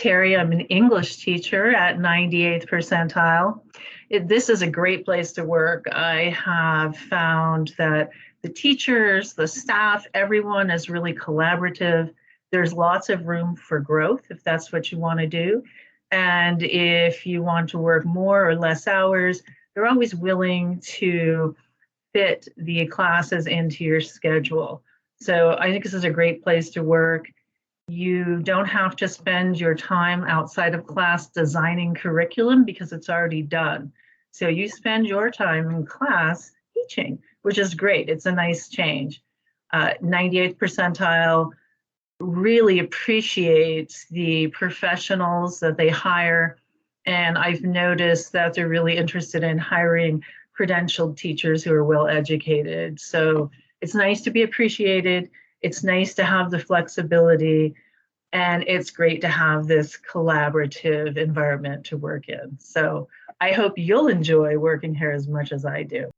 Terry. I'm an English teacher at 98th Percentile. This is a great place to work. I have found that the teachers, the staff, everyone is really collaborative. There's lots of room for growth if that's what you want to do. And if you want to work more or less hours, they're always willing to fit the classes into your schedule. So I think this is a great place to work. You don't have to spend your time outside of class designing curriculum because it's already done. So you spend your time in class teaching, which is great. It's a nice change. 98th percentile really appreciates the professionals that they hire. And I've noticed that they're really interested in hiring credentialed teachers who are well educated. So it's nice to be appreciated. It's nice to have the flexibility, and it's great to have this collaborative environment to work in. So I hope you'll enjoy working here as much as I do.